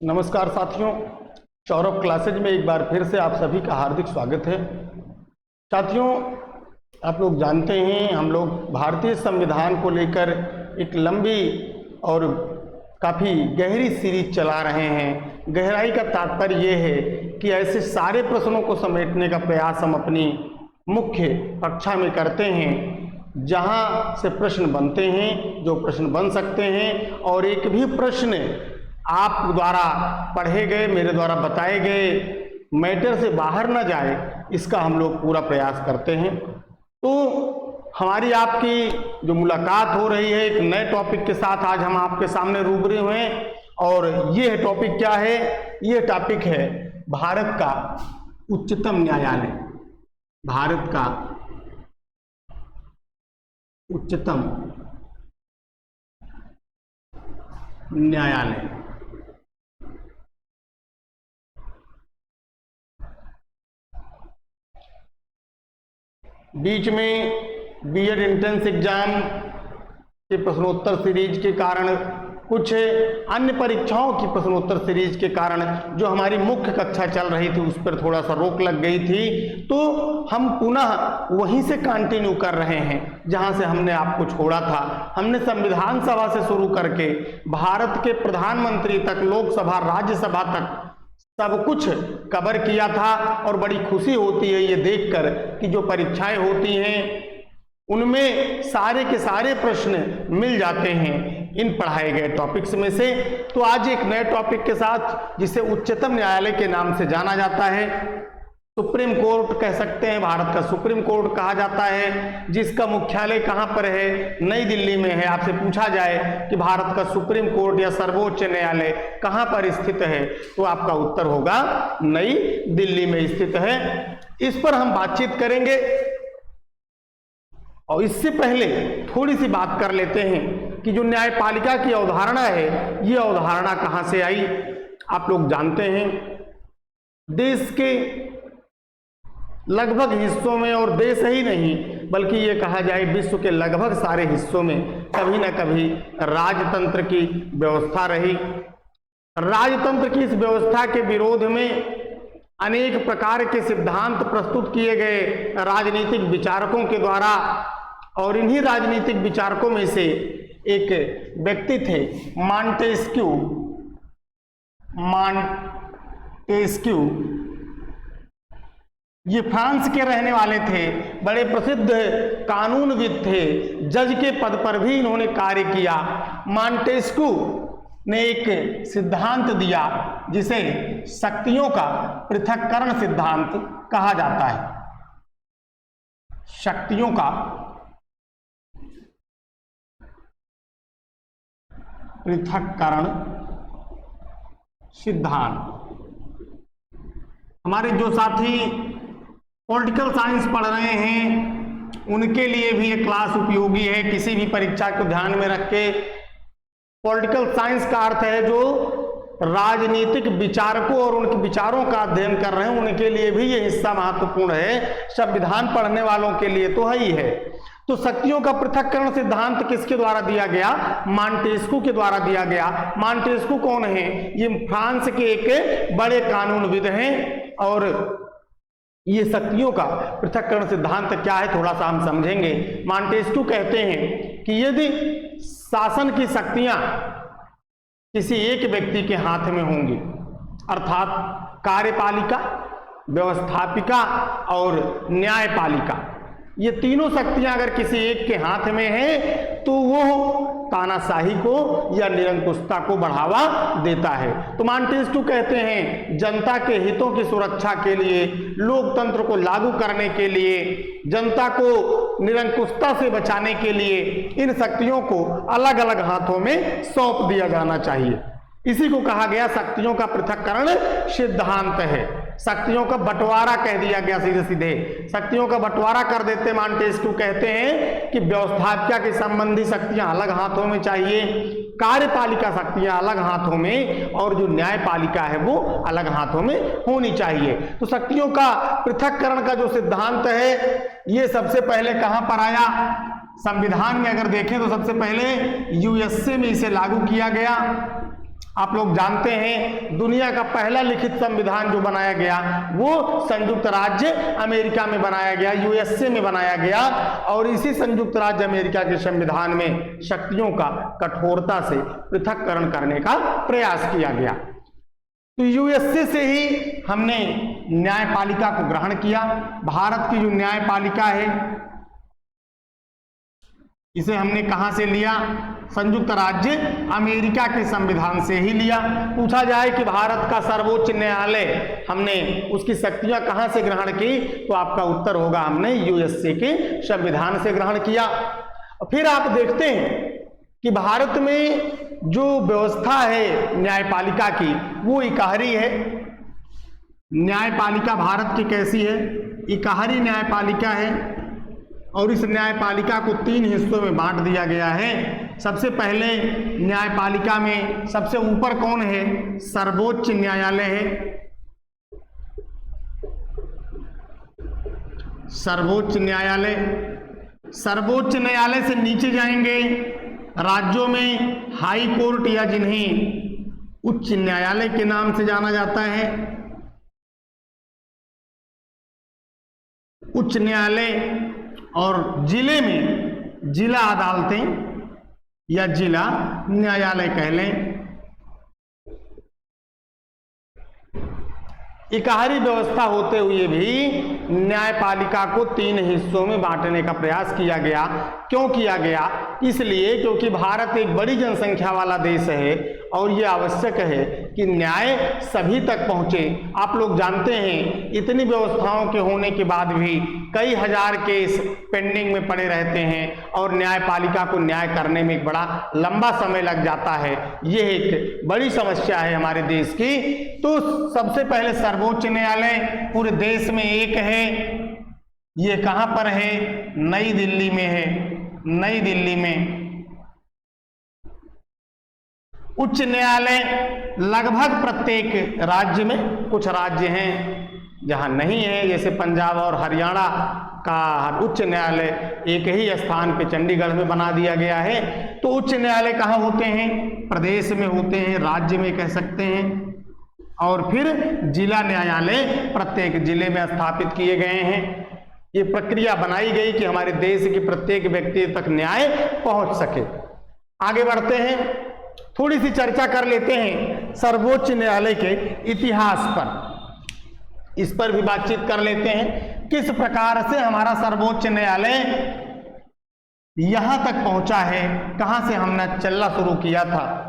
नमस्कार साथियों, सौरभ क्लासेज में एक बार फिर से आप सभी का हार्दिक स्वागत है। साथियों, आप लोग जानते हैं हम लोग भारतीय संविधान को लेकर एक लंबी और काफ़ी गहरी सीरीज चला रहे हैं। गहराई का तात्पर्य ये है कि ऐसे सारे प्रश्नों को समेटने का प्रयास हम अपनी मुख्य कक्षा में करते हैं जहाँ से प्रश्न बनते हैं, जो प्रश्न बन सकते हैं, और एक भी प्रश्न आप द्वारा पढ़े गए, मेरे द्वारा बताए गए मैटर से बाहर न जाए, इसका हम लोग पूरा प्रयास करते हैं। तो हमारी आपकी जो मुलाकात हो रही है एक नए टॉपिक के साथ, आज हम आपके सामने रूबरू हुए हैं। और ये टॉपिक क्या है? ये टॉपिक है भारत का उच्चतम न्यायालय। भारत का उच्चतम न्यायालय। बीच में बीएड एंट्रेंस एग्जाम के प्रश्नोत्तर सीरीज के कारण, कुछ अन्य परीक्षाओं की प्रश्नोत्तर सीरीज के कारण जो हमारी मुख्य कक्षा चल रही थी उस पर थोड़ा सा रोक लग गई थी, तो हम पुनः वहीं से कंटिन्यू कर रहे हैं जहां से हमने आपको छोड़ा था। हमने संविधान सभा से शुरू करके भारत के प्रधानमंत्री तक, लोकसभा, राज्यसभा तक सब कुछ कवर किया था। और बड़ी खुशी होती है ये देखकर कि जो परीक्षाएं होती हैं उनमें सारे के सारे प्रश्न मिल जाते हैं इन पढ़ाए गए टॉपिक्स में से। तो आज एक नए टॉपिक के साथ, जिसे उच्चतम न्यायालय के नाम से जाना जाता है, सुप्रीम कोर्ट कह सकते हैं, भारत का सुप्रीम कोर्ट कहा जाता है, जिसका मुख्यालय कहाँ पर है? नई दिल्ली में है। आपसे पूछा जाए कि भारत का सुप्रीम कोर्ट या सर्वोच्च न्यायालय कहाँ पर स्थित है, तो आपका उत्तर होगा नई दिल्ली में स्थित है। इस पर हम बातचीत करेंगे, और इससे पहले थोड़ी सी बात कर लेते हैं कि जो न्यायपालिका की अवधारणा है, ये अवधारणा कहाँ से आई। आप लोग जानते हैं देश के लगभग हिस्सों में, और देश ही नहीं बल्कि ये कहा जाए विश्व के लगभग सारे हिस्सों में कभी न कभी राजतंत्र की व्यवस्था रही। राजतंत्र की इस व्यवस्था के विरोध में अनेक प्रकार के सिद्धांत प्रस्तुत किए गए राजनीतिक विचारकों के द्वारा, और इन्हीं राजनीतिक विचारकों में से एक व्यक्ति थे मॉन्टेस्क्यू। ये फ्रांस के रहने वाले थे, बड़े प्रसिद्ध कानूनविद थे, जज के पद पर भी इन्होंने कार्य किया। मॉन्टेस्क्यू ने एक सिद्धांत दिया जिसे शक्तियों का पृथक्करण सिद्धांत कहा जाता है। शक्तियों का पृथक्करण सिद्धांत। हमारे जो साथी पॉलिटिकल साइंस पढ़ रहे हैं उनके लिए भी ये क्लास उपयोगी है। किसी भी परीक्षा को ध्यान में रख के, पॉलिटिकल साइंस का अर्थ है जो राजनीतिक विचारकों और उनके विचारों का अध्ययन कर रहे हैं, उनके लिए भी ये हिस्सा महत्वपूर्ण है। संविधान पढ़ने वालों के लिए तो है ही है। तो शक्तियों का पृथक्करण सिद्धांत किसके द्वारा दिया गया? मॉन्टेस्क्यू के द्वारा दिया गया। मॉन्टेस्क्यू कौन है? ये फ्रांस के एक बड़े कानूनविद हैं, और ये शक्तियों का पृथक्करण सिद्धांत क्या है थोड़ा सा हम समझेंगे। मॉन्टेस्क्यू कहते हैं कि यदि शासन की शक्तियां किसी एक व्यक्ति के हाथ में होंगी, अर्थात कार्यपालिका, व्यवस्थापिका और न्यायपालिका, ये तीनों शक्तियां अगर किसी एक के हाथ में है तो वो तानाशाही को या निरंकुशता को बढ़ावा देता है। तो मॉन्टेस्क्यू कहते हैं जनता के हितों की सुरक्षा के लिए, लोकतंत्र को लागू करने के लिए, जनता को निरंकुशता से बचाने के लिए इन शक्तियों को अलग अलग हाथों में सौंप दिया जाना चाहिए। इसी को कहा गया शक्तियों का पृथक्करण सिद्धांत है। शक्तियों का बंटवारा कह दिया गया, सीधे सीधे शक्तियों का बंटवारा कर देते। मॉन्टेस्क्यू कहते हैं कि व्यवस्थापिका के संबंधी शक्तियां अलग हाथों में चाहिए, कार्यपालिका शक्तियां अलग हाथों में, और जो न्यायपालिका है वो अलग हाथों में होनी चाहिए। तो शक्तियों का पृथक्करण का जो सिद्धांत है ये सबसे पहले कहां पर आया? संविधान में अगर देखें तो सबसे पहले यूएसए में इसे लागू किया गया। आप लोग जानते हैं दुनिया का पहला लिखित संविधान जो बनाया गया वो संयुक्त राज्य अमेरिका में बनाया गया, यूएसए में बनाया गया। और इसी संयुक्त राज्य अमेरिका के संविधान में शक्तियों का कठोरता से पृथक्करण करने का प्रयास किया गया। तो यूएसए से ही हमने न्यायपालिका को ग्रहण किया। भारत की जो न्यायपालिका है इसे हमने कहां से लिया? संयुक्त राज्य अमेरिका के संविधान से ही लिया। पूछा जाए कि भारत का सर्वोच्च न्यायालय हमने उसकी शक्तियां कहां से ग्रहण की, तो आपका उत्तर होगा हमने यूएसए के संविधान से ग्रहण किया। फिर आप देखते हैं कि भारत में जो व्यवस्था है न्यायपालिका की वो इकहरी है। न्यायपालिका भारत की कैसी है? इकहरी न्यायपालिका है। और इस न्यायपालिका को 3 हिस्सों में बांट दिया गया है। सबसे पहले न्यायपालिका में सबसे ऊपर कौन है? सर्वोच्च न्यायालय है। सर्वोच्च न्यायालय। सर्वोच्च न्यायालय से नीचे जाएंगे राज्यों में हाई कोर्ट या जिन्हें उच्च न्यायालय के नाम से जाना जाता है। उच्च न्यायालय और जिले में जिला अदालतें या जिला न्यायालय कह लें। इकहरी व्यवस्था होते हुए भी न्यायपालिका को 3 हिस्सों में बांटने का प्रयास किया गया। क्यों किया गया? इसलिए क्योंकि भारत एक बड़ी जनसंख्या वाला देश है और ये आवश्यक है कि न्याय सभी तक पहुंचे। आप लोग जानते हैं इतनी व्यवस्थाओं के होने के बाद भी कई हजार केस पेंडिंग में पड़े रहते हैं और न्यायपालिका को न्याय करने में एक बड़ा लंबा समय लग जाता है। ये एक बड़ी समस्या है हमारे देश की। तो सबसे पहले सर्वोच्च न्यायालय पूरे देश में एक है। ये कहां पर है? नई दिल्ली में है। नई दिल्ली में। उच्च न्यायालय लगभग प्रत्येक राज्य में, कुछ राज्य हैं जहां नहीं है, जैसे पंजाब और हरियाणा का उच्च न्यायालय एक ही स्थान पे चंडीगढ़ में बना दिया गया है। तो उच्च न्यायालय कहाँ होते हैं? प्रदेश में होते हैं, राज्य में कह सकते हैं। और फिर जिला न्यायालय प्रत्येक जिले में स्थापित किए गए हैं। ये प्रक्रिया बनाई गई कि हमारे देश के प्रत्येक व्यक्ति तक न्याय पहुंच सके। आगे बढ़ते हैं, थोड़ी सी चर्चा कर लेते हैं सर्वोच्च न्यायालय के इतिहास पर। इस पर भी बातचीत कर लेते हैं किस प्रकार से हमारा सर्वोच्च न्यायालय यहां तक पहुंचा है, कहां से हमने चलना शुरू किया था।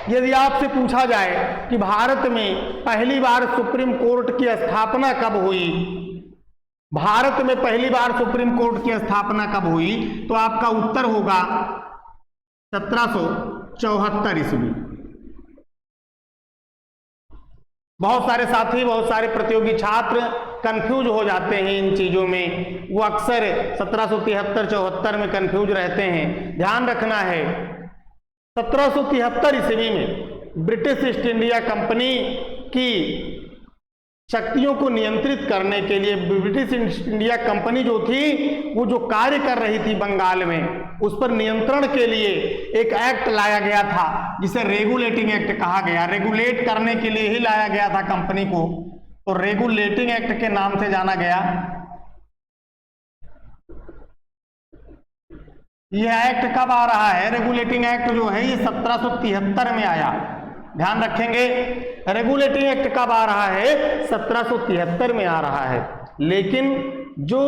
यदि आपसे पूछा जाए कि भारत में पहली बार सुप्रीम कोर्ट की स्थापना कब हुई, भारत में पहली बार सुप्रीम कोर्ट की स्थापना कब हुई, तो आपका उत्तर होगा 1774 ईस्वी। बहुत सारे साथी, बहुत सारे प्रतियोगी छात्र कंफ्यूज हो जाते हैं इन चीजों में। वो अक्सर 1773-74 में कंफ्यूज रहते हैं। ध्यान रखना है 1773 ईस्वी में ब्रिटिश ईस्ट इंडिया कंपनी की शक्तियों को नियंत्रित करने के लिए ब्रिटिश ईस्ट इंडिया कंपनी जो थी वो जो कार्य कर रही थी बंगाल में, उस पर नियंत्रण के लिए एक एक्ट लाया गया था जिसे रेगुलेटिंग एक्ट कहा गया। रेगुलेट करने के लिए ही लाया गया था कंपनी को, तो रेगुलेटिंग एक्ट के नाम से जाना गया। यह एक्ट कब आ रहा है? रेगुलेटिंग एक्ट जो है ये 1773 में आया। ध्यान रखेंगे, रेगुलेटिंग एक्ट कब आ रहा है? 1773 में आ रहा है। लेकिन जो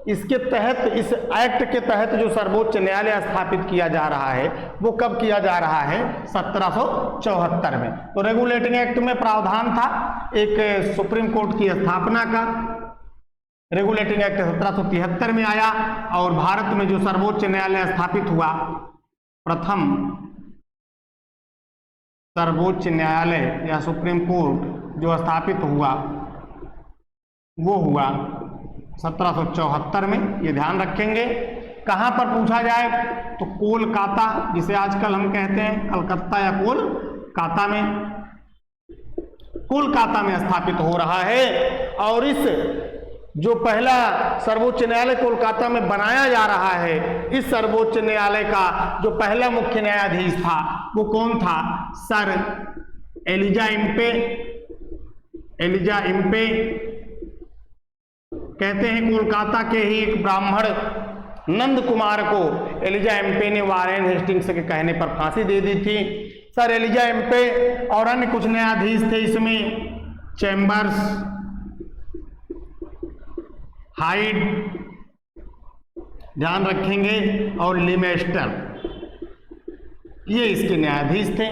इसके तहत, इस एक्ट के तहत जो सर्वोच्च न्यायालय स्थापित किया जा रहा है वो कब किया जा रहा है? 1774 में। तो रेगुलेटिंग एक्ट में प्रावधान था एक सुप्रीम कोर्ट की स्थापना का। रेगुलेटिंग एक्ट 1773 में आया और भारत में जो सर्वोच्च न्यायालय स्थापित हुआ, प्रथम सर्वोच्च न्यायालय या सुप्रीम कोर्ट जो स्थापित हुआ वो हुआ 1774 में। ये ध्यान रखेंगे। कहां पर पूछा जाए तो कोलकाता, जिसे आजकल हम कहते हैं कलकत्ता या कोलकाता में, कोलकाता में स्थापित हो रहा है। और इस जो पहला सर्वोच्च न्यायालय कोलकाता में बनाया जा रहा है, इस सर्वोच्च न्यायालय का जो पहला मुख्य न्यायाधीश था वो कौन था? Sir Elijah Impey. Elijah Impey कहते हैं कोलकाता के ही एक ब्राह्मण नंद कुमार को एलिजा इम्पे ने वारेन हेस्टिंग्स के कहने पर फांसी दे दी थी। सर एलिजा इम्पे और अन्य कुछ न्यायाधीश थे, इसमें चैम्बर्स, हाइड, ध्यान रखेंगे, और लिमेस्टर, ये इसके न्यायाधीश थे।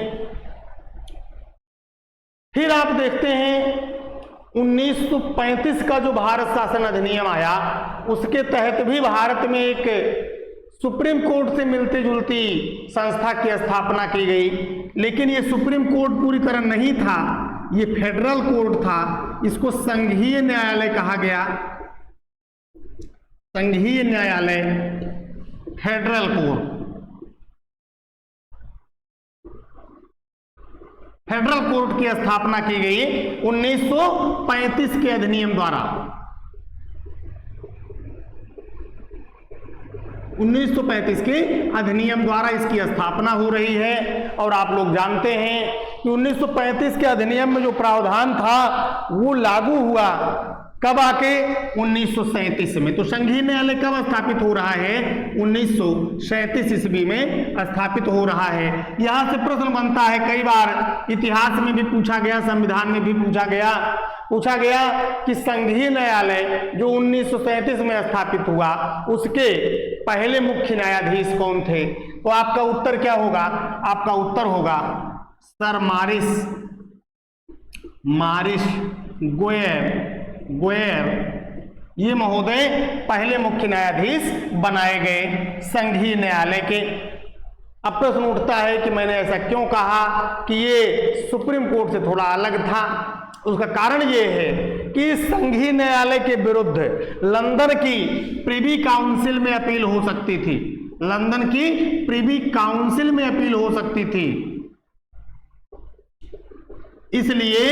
फिर आप देखते हैं 1935 का जो भारत शासन अधिनियम आया, उसके तहत भी भारत में एक सुप्रीम कोर्ट से मिलती जुलती संस्था की स्थापना की गई, लेकिन ये सुप्रीम कोर्ट पूरी तरह नहीं था, ये फेडरल कोर्ट था। इसको संघीय न्यायालय कहा गया, संघीय न्यायालय, फेडरल कोर्ट। फेडरल कोर्ट की स्थापना की गई 1935 के अधिनियम द्वारा। 1935 के अधिनियम द्वारा इसकी स्थापना हो रही है। और आप लोग जानते हैं कि 1935 के अधिनियम में जो प्रावधान था वो लागू हुआ कब आके? 1937 में। तो संघीय न्यायालय कब स्थापित हो रहा है? 1937 ईस्वी में स्थापित हो रहा है। यहां से प्रश्न बनता है, कई बार इतिहास में भी पूछा गया, संविधान में भी पूछा गया कि संघीय न्यायालय जो 1937 में स्थापित हुआ उसके पहले मुख्य न्यायाधीश कौन थे? तो आपका उत्तर क्या होगा? आपका उत्तर होगा सर मारिस गोयर। ये महोदय पहले मुख्य न्यायाधीश बनाए गए संघीय न्यायालय के। अब प्रश्न उठता है कि मैंने ऐसा क्यों कहा कि ये सुप्रीम कोर्ट से थोड़ा अलग था। उसका कारण ये है कि संघीय न्यायालय के विरुद्ध लंदन की प्रिवी काउंसिल में अपील हो सकती थी। लंदन की प्रिवी काउंसिल में अपील हो सकती थी, इसलिए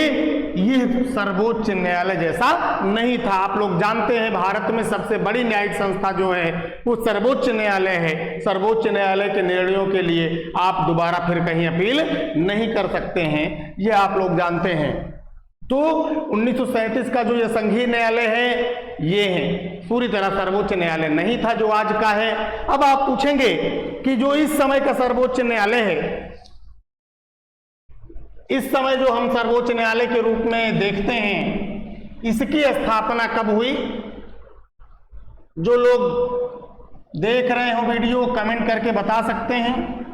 यह सर्वोच्च न्यायालय जैसा नहीं था। आप लोग जानते हैं भारत में सबसे बड़ी न्यायिक संस्था जो है वो सर्वोच्च न्यायालय है। सर्वोच्च न्यायालय के निर्णयों के लिए आप दोबारा फिर कहीं अपील नहीं कर सकते हैं, यह आप लोग जानते हैं। तो 1937 का जो ये संघीय न्यायालय है ये है, पूरी तरह सर्वोच्च न्यायालय नहीं था जो आज का है। अब आप पूछेंगे कि जो इस समय का सर्वोच्च न्यायालय है, इस समय जो हम सर्वोच्च न्यायालय के रूप में देखते हैं, इसकी स्थापना कब हुई? जो लोग देख रहे हो वीडियो कमेंट करके बता सकते हैं।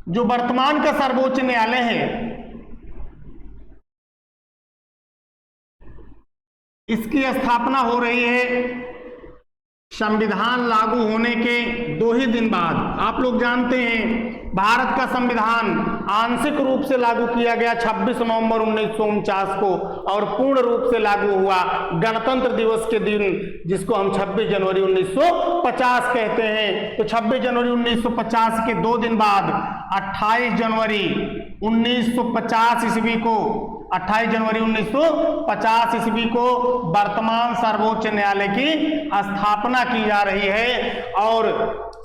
जो वर्तमान का सर्वोच्च न्यायालय है, इसकी स्थापना हो रही है संविधान लागू होने के 2 ही दिन बाद। आप लोग जानते हैं भारत का संविधान आंशिक रूप से लागू किया गया 26 नवंबर 1949 को और पूर्ण रूप से लागू हुआ गणतंत्र दिवस के दिन, जिसको हम 26 जनवरी 1950 कहते हैं। तो 26 जनवरी 1950 के 2 दिन बाद 28 जनवरी 1950 ईस्वी को 28 जनवरी 1950 ईस्वी को वर्तमान सर्वोच्च न्यायालय की स्थापना की जा रही है। और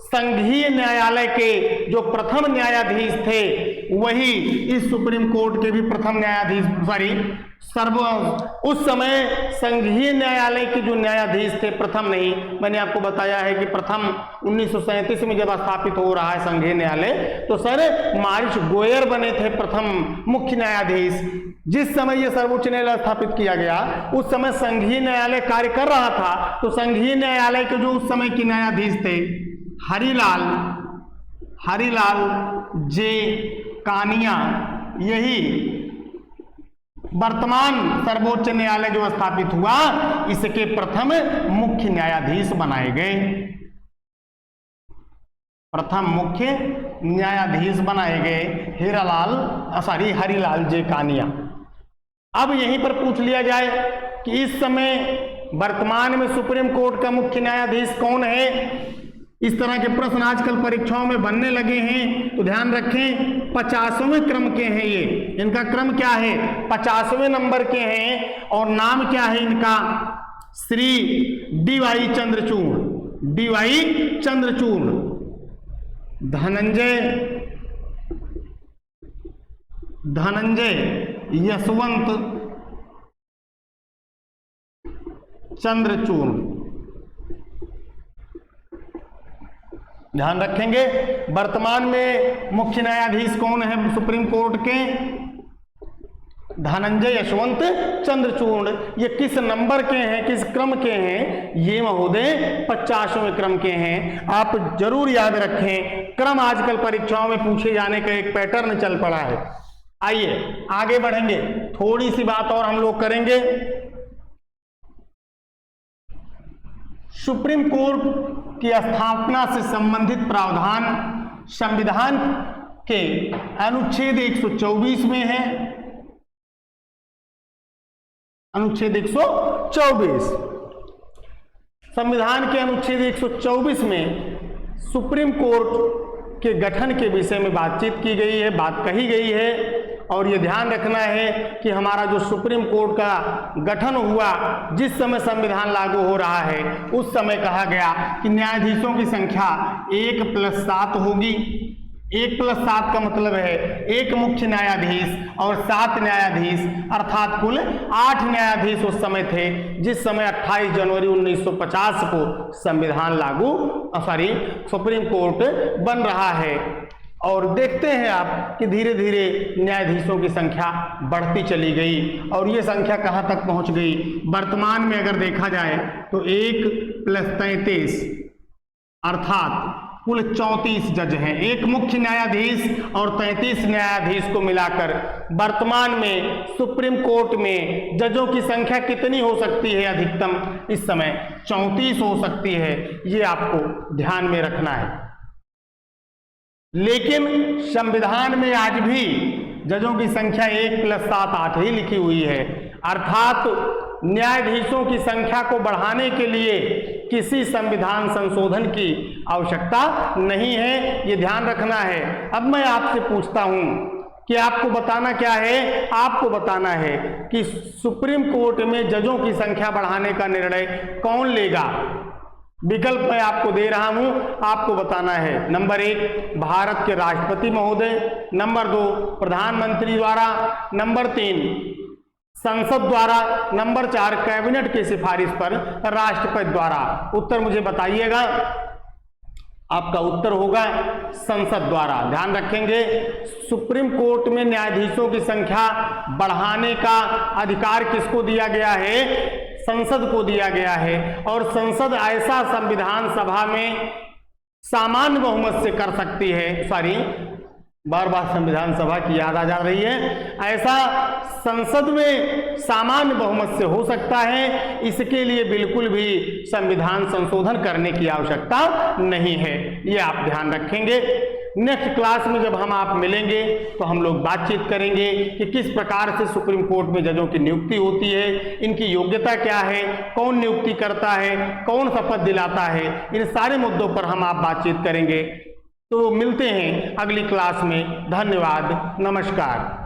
संघीय न्यायालय के जो प्रथम न्यायाधीश थे वही इस सुप्रीम कोर्ट के भी प्रथम न्यायाधीश उस समय संघीय न्यायालय के जो न्यायाधीश थे, प्रथम नहीं, मैंने आपको बताया है कि प्रथम 1937 में जब स्थापित हो रहा है संघीय न्यायालय, तो सर मारिस गोयर बने थे प्रथम मुख्य न्यायाधीश। जिस समय यह सर्वोच्च न्यायालय स्थापित किया गया उस समय संघीय न्यायालय कार्य कर रहा था। तो संघीय न्यायालय के जो उस समय के न्यायाधीश थे हरिलाल जे कानिया, यही वर्तमान सर्वोच्च न्यायालय जो स्थापित हुआ इसके प्रथम मुख्य न्यायाधीश बनाए गए। प्रथम मुख्य न्यायाधीश बनाए गए हरिलाल जे कानिया। अब यहीं पर पूछ लिया जाए कि इस समय वर्तमान में सुप्रीम कोर्ट का मुख्य न्यायाधीश कौन है? इस तरह के प्रश्न आजकल परीक्षाओं में बनने लगे हैं, तो ध्यान रखें 50वें क्रम के हैं ये। इनका क्रम क्या है, 50वें नंबर के हैं और नाम क्या है इनका, श्री डी.वाई. चंद्रचूड़, डी.वाई. चंद्रचूड़, धनंजय यशवंत चंद्रचूड़। ध्यान रखेंगे वर्तमान में मुख्य न्यायाधीश कौन है सुप्रीम कोर्ट के, धनंजय यशवंत चंद्रचूड़। ये किस नंबर के हैं, किस क्रम के हैं, ये महोदय 50वें क्रम के हैं। आप जरूर याद रखें, क्रम आजकल परीक्षाओं में पूछे जाने का एक पैटर्न चल पड़ा है। आइए आगे बढ़ेंगे, थोड़ी सी बात और हम लोग करेंगे। सुप्रीम कोर्ट की स्थापना से संबंधित प्रावधान संविधान के अनुच्छेद 124 में है। अनुच्छेद 124, संविधान के अनुच्छेद 124 में सुप्रीम कोर्ट के गठन के विषय में बातचीत की गई है, बात कही गई है। और ये ध्यान रखना है कि हमारा जो सुप्रीम कोर्ट का गठन हुआ, जिस समय संविधान लागू हो रहा है, उस समय कहा गया कि न्यायाधीशों की संख्या 1+7 होगी। 1+7 का मतलब है एक मुख्य न्यायाधीश और 7 न्यायाधीश, अर्थात कुल 8 न्यायाधीश उस समय थे, जिस समय 28 जनवरी 1950 को संविधान सुप्रीम कोर्ट बन रहा है। और देखते हैं आप कि धीरे धीरे न्यायाधीशों की संख्या बढ़ती चली गई और ये संख्या कहाँ तक पहुँच गई। वर्तमान में अगर देखा जाए तो 1+33 अर्थात कुल 34 जज हैं। एक मुख्य न्यायाधीश और 33 न्यायाधीश को मिलाकर वर्तमान में सुप्रीम कोर्ट में जजों की संख्या कितनी हो सकती है अधिकतम, इस समय 34 हो सकती है। ये आपको ध्यान में रखना है। लेकिन संविधान में आज भी जजों की संख्या 1+7 8 ही लिखी हुई है, अर्थात न्यायाधीशों की संख्या को बढ़ाने के लिए किसी संविधान संशोधन की आवश्यकता नहीं है, ये ध्यान रखना है। अब मैं आपसे पूछता हूं कि आपको बताना क्या है, आपको बताना है कि सुप्रीम कोर्ट में जजों की संख्या बढ़ाने का निर्णय कौन लेगा। विकल्प मैं आपको दे रहा हूं, आपको बताना है। नंबर 1 भारत के राष्ट्रपति महोदय, नंबर 2 प्रधानमंत्री द्वारा, नंबर 3 संसद द्वारा, नंबर 4 कैबिनेट की सिफारिश पर राष्ट्रपति द्वारा। उत्तर मुझे बताइएगा। आपका उत्तर होगा संसद द्वारा। ध्यान रखेंगे, सुप्रीम कोर्ट में न्यायाधीशों की संख्या बढ़ाने का अधिकार किसको दिया गया है, संसद को दिया गया है। और संसद ऐसा संविधान सभा में सामान्य बहुमत से कर सकती है, बार बार संविधान सभा की याद आ जा रही है, ऐसा संसद में सामान्य बहुमत से हो सकता है। इसके लिए बिल्कुल भी संविधान संशोधन करने की आवश्यकता नहीं है, ये आप ध्यान रखेंगे। नेक्स्ट क्लास में जब हम आप मिलेंगे तो हम लोग बातचीत करेंगे कि किस प्रकार से सुप्रीम कोर्ट में जजों की नियुक्ति होती है, इनकी योग्यता क्या है, कौन नियुक्ति करता है, कौन शपथ दिलाता है, इन सारे मुद्दों पर हम आप बातचीत करेंगे। तो मिलते हैं अगली क्लास में। धन्यवाद, नमस्कार।